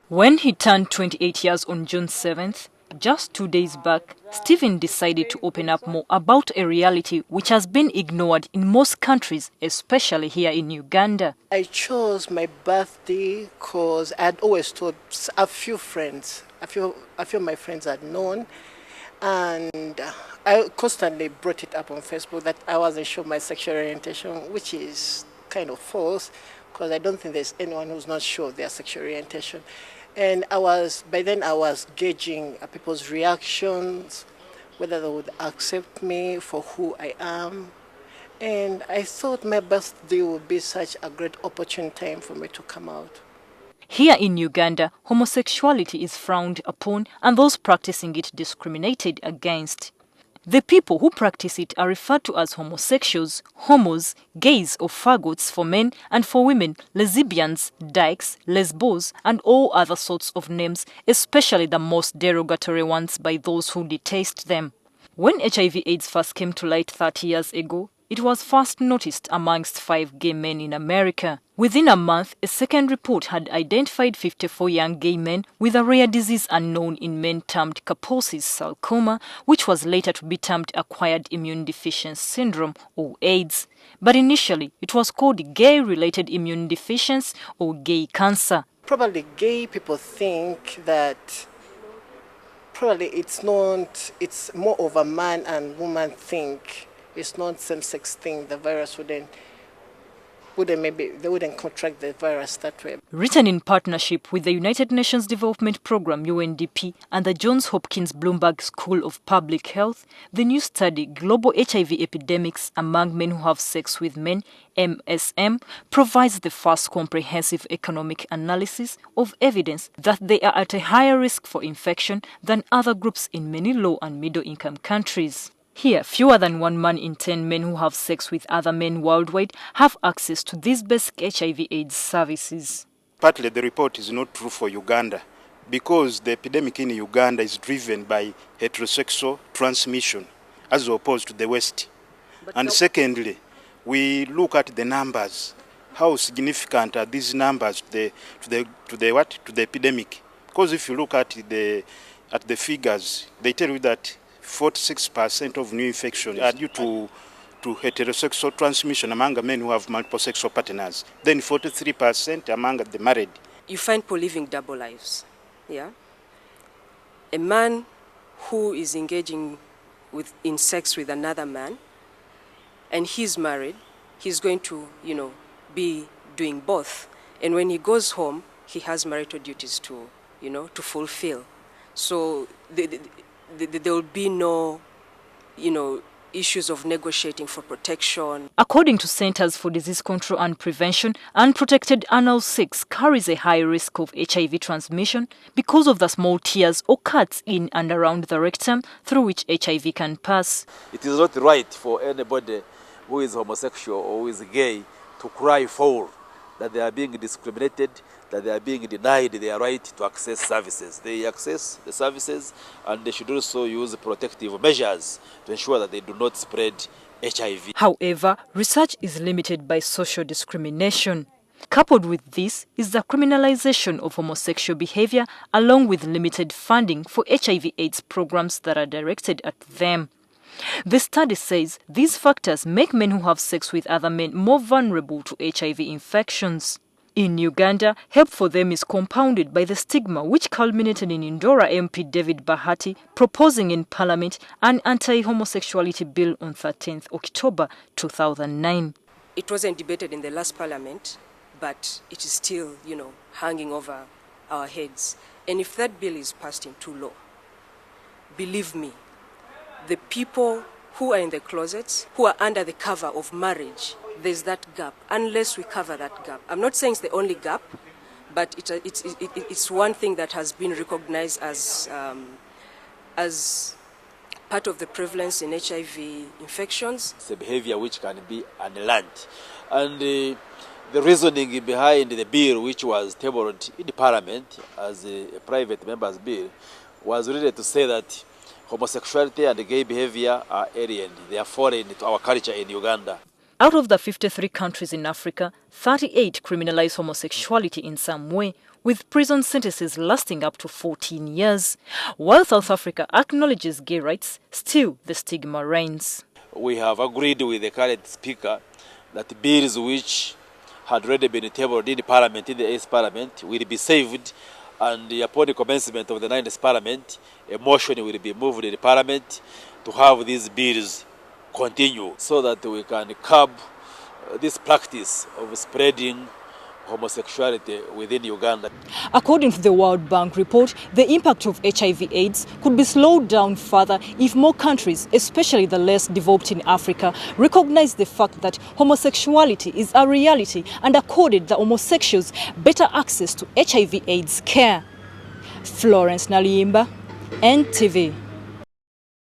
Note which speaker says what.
Speaker 1: When he turned 28 years on June 7th, just 2 days back, Stephen decided to open up more about a reality which has been ignored in most countries, especially here in Uganda.
Speaker 2: I chose my birthday because I'd always told a few friends, a few of my friends had known, and I constantly brought it up on Facebook that I wasn't sure my sexual orientation, which is kind of false, because I don't think there's anyone who's not sure of their sexual orientation. And by then I was gauging people's reactions, whether they would accept me for who I am. And I thought my birthday would be such a great opportune time for me to come out.
Speaker 1: Here in Uganda, homosexuality is frowned upon and those practicing it discriminated against. The people who practice it are referred to as homosexuals, homos, gays or faggots for men, and for women, lesbians, dykes, lesbos, and all other sorts of names, especially the most derogatory ones by those who detest them. When HIV/AIDS first came to light 30 years ago, it was first noticed amongst 5 gay men in America. Within a month, a second report had identified 54 young gay men with a rare disease unknown in men termed Kaposi's sarcoma, which was later to be termed acquired immune deficiency syndrome or AIDS. But initially, it was called gay-related immune deficiency or gay cancer.
Speaker 2: Probably gay people think that probably it's more of a man and woman thing. It's not same-sex thing. The virus they wouldn't contract the virus that way.
Speaker 1: Written in partnership with the United Nations Development Programme (UNDP) and the Johns Hopkins Bloomberg School of Public Health, the new study Global HIV Epidemics Among Men Who Have Sex with Men (MSM) provides the first comprehensive economic analysis of evidence that they are at a higher risk for infection than other groups in many low and middle-income countries. Here, fewer than 1 man in 10 men who have sex with other men worldwide have access to these basic HIV/AIDS services.
Speaker 3: Partly the report is not true for Uganda because the epidemic in Uganda is driven by heterosexual transmission as opposed to the West. And secondly, we look at the numbers. How significant are these numbers to the epidemic? Because if you look at the figures, they tell you that 46% of new infections are due to heterosexual transmission among men who have multiple sexual partners. Then 43% among the married.
Speaker 4: You find people living double lives. Yeah, a man who is engaging in sex with another man, and he's married, he's going to, be doing both. And when he goes home, he has marital duties to fulfill. So there will be no, issues of negotiating for protection.
Speaker 1: According to Centers for Disease Control and Prevention, unprotected anal sex carries a high risk of HIV transmission because of the small tears or cuts in and around the rectum through which HIV can pass.
Speaker 5: It is not right for anybody who is homosexual or who is gay to cry foul that they are being discriminated, that they are being denied their right to access services. They access the services and they should also use protective measures to ensure that they do not spread HIV.
Speaker 1: However, research is limited by social discrimination. Coupled with this is the criminalization of homosexual behavior along with limited funding for HIV/AIDS programs that are directed at them. The study says these factors make men who have sex with other men more vulnerable to HIV infections. In Uganda, help for them is compounded by the stigma which culminated in Indora MP David Bahati proposing in Parliament an anti-homosexuality bill on 13th October 2009.
Speaker 4: It wasn't debated in the last Parliament, but it is still, hanging over our heads. And if that bill is passed into law, believe me, the people who are in the closets, who are under the cover of marriage, there's that gap. Unless we cover that gap, I'm not saying it's the only gap, but it's one thing that has been recognized as part of the prevalence in HIV infections.
Speaker 5: It's a behavior which can be unlearned, and the reasoning behind the bill, which was tabled in the Parliament as a private member's bill, was really to say that homosexuality and gay behavior are alien. They are foreign to our culture in Uganda.
Speaker 1: Out of the 53 countries in Africa, 38 criminalize homosexuality in some way, with prison sentences lasting up to 14 years. While South Africa acknowledges gay rights, still the stigma reigns.
Speaker 5: We have agreed with the current speaker that bills which had already been tabled in the Parliament, in the 8th Parliament, will be saved, and upon the commencement of the 9th Parliament, a motion will be moved in the Parliament to have these bills continue so that we can curb this practice of spreading homosexuality within Uganda.
Speaker 1: According to the World Bank report, the impact of HIV/AIDS could be slowed down further if more countries, especially the less developed in Africa, recognize the fact that homosexuality is a reality and accorded the homosexuals better access to HIV/AIDS care. Florence Naliimba, NTV.